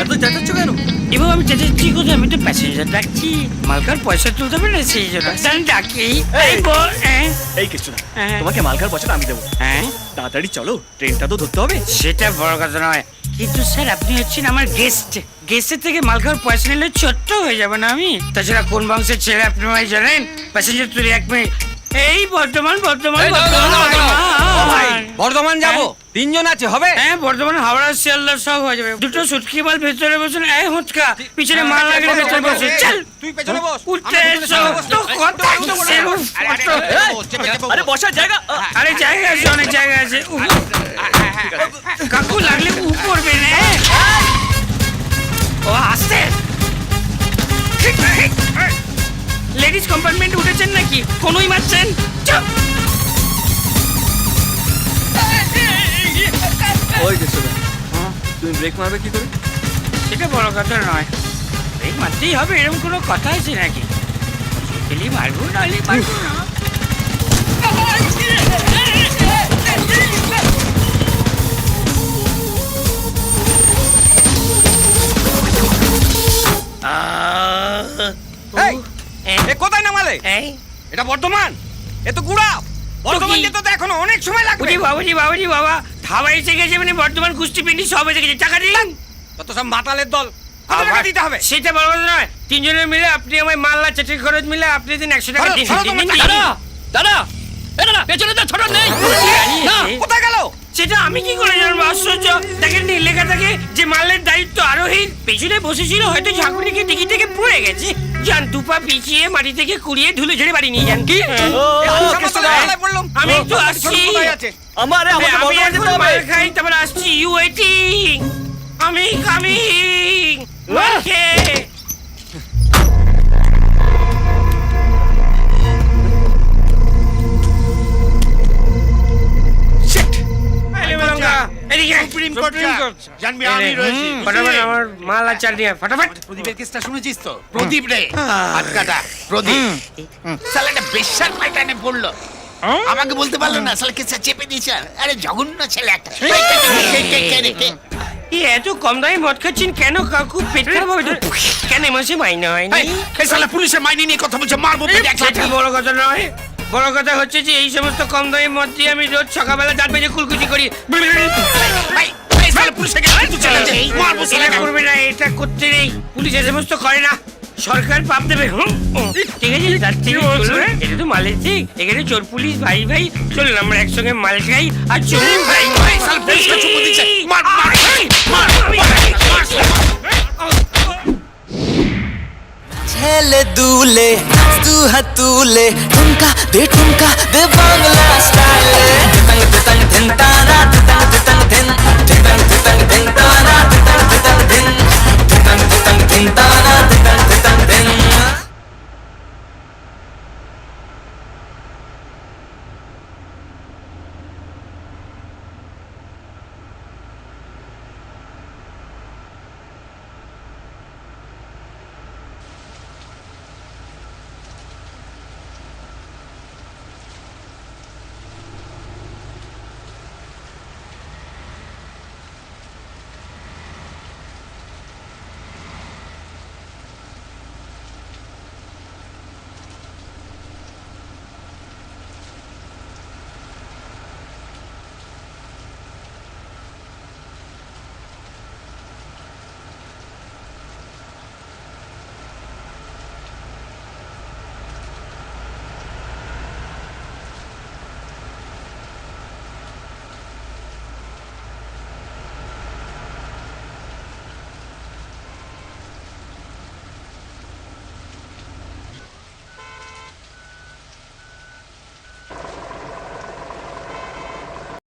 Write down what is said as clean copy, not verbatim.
এত চেঁচাচ্ছ কেন? এবার আমি চেঁচাচ্ছি কোথায়? আমি তো প্যাসেঞ্জার ডাকছি, মালকার পয়সা তুলতে হবে না, সেই জন্য ডাকি। এই কিছু না, তোমাকে মালকার পয়সাটা আমি দেবো। হ্যাঁ, তাড়াতাড়ি চলো, ট্রেনটা তো ধরতে হবে। সেটা বড় কথা নয়, কিন্তু স্যার আপনি হচ্ছেন আমার গেস্ট। গেস্টের থেকে মালকার পয়সা নিলে ছোট্ট হয়ে যাবে না আমি? তাছাড়া কোন বংশের ছেলে আপনি আমায় জানেন? প্যাসেঞ্জার তুলি 1 মিনিট। এই বর্ধমান যাবো, 3 জন আছে, হবে? হ্যাঁ, বর্ধমান হাওড়া শিয়ালদা সব হয়ে যাবে। দুটো সুটকি মাল ভেতরে বসুন। এই হুঁচকা পিছনে মাল লাগিয়ে ভেতরে বসে চল। তুই পেছনে বস, উঠতে এসো তো কথা কিসের? আরে বসার জায়গা। আরে জায়গা আছে, অনেক জায়গা আছে। কাকু লাগলে উপরবে না। ও আসছে। লেডিস কম্পার্টমেন্ট উঠেছেন নাকি? কোনই মারছেন? চুপ। ওই কিছু না, তুমি ব্রেক মারবে কি করে? সেটা বড় কথা নয়, ব্রেক মারতেই হবে এরকম কোনো কথা আছে নাকি? খেলি মারবো নাহলে মারবো না। কোথায় নামালে? এটা বর্ধমান, এ তো গুড়া। বর্ধমান যেতে তো এখনো অনেক সময় লাগবে। বাবাজি বাবা, ধাবা এসে গেছে মানে বর্তমান কুস্তি পিন্ডি সব এসে গেছে। টাকা দিলাম। কত সব মাতালের দল, কত টাকা দিতে হবে? সেটা বড় কথা নয়, 3 জনের মিলে আপনি আমায় মাল্লা চাটির খরচ মিলে আপনি দিন 100 টাকা দিন। দাদা পেছনে তো ছোট নেই। কোথায় গেল? সেটা আমি কি করে জানবো? আশ্চর্য, দেখেন নি লেখা থাকে যে মালের দায়িত্ব আরোহীর। পেছনে বসেছিল, হয়তো ঝাঁকুনিকে দিকে থেকে পড়ে গেছে। যান, দুপা পিছিয়ে মাটি থেকে কুড়িয়ে ধুলে ঝেড়ে বাড়ি নিয়ে যান। কি? আমি একটু আসছি। আমাকে আমি বর্ধমান এখন যেতে হবে। মাল খাই, তারপর আসছি। ইউ ওয়েটিং, আমি কামিং। ওকে। আমার মাল আর চাল নিয়ে ফটাফট। প্রদীপের কেসটা শুনেছিস তো? প্রদীপ রে, আটকাটা প্রদীপ সালাটা বেশ্যার পায়টানে পড়লো। আমাকে বলতে পারলো না, সালা কেসটা চেপে দিয়েছে। আরে জঘন্য ছেলে একটা। এত কম দামে মদ খাচ্ছেন কেন কাকু? পেট খারাপ হবে? কেন মাসে মাইনে হয়নি? এই সালা পুলিশের মাইনে নিয়ে কথা বলছে, মারবো পেটে এক লাথি। বড় কথা নয়, বড় কথা হচ্ছে যে এই সমস্ত কম দামি মদ দিয়ে আমি রোজ সকালবেলা দাঁত বেজে কুলকুচি করি। এই সালা পুলিশের কাছে তুই চলে যা, মারবো এটা সালা। করবে না, এটা করতে নেই। পুলিশ এ সমস্ত করে না, সরকার পাপ দেবে। ঠিক আছে, তার থেকে চলুন। এটা তো মালের ঠিক, এখানে চোর পুলিশ ভাই ভাই। চলুন আমরা একসঙ্গে মাল খাই আর চলুন ভাই। সালা পুলিশকে চুমু দিচ্ছে, মার মার মার। ছেলে দুলে তু হাতুলে ঠুমকা দে বাংলা স্টাইলে তং তং ধিনতা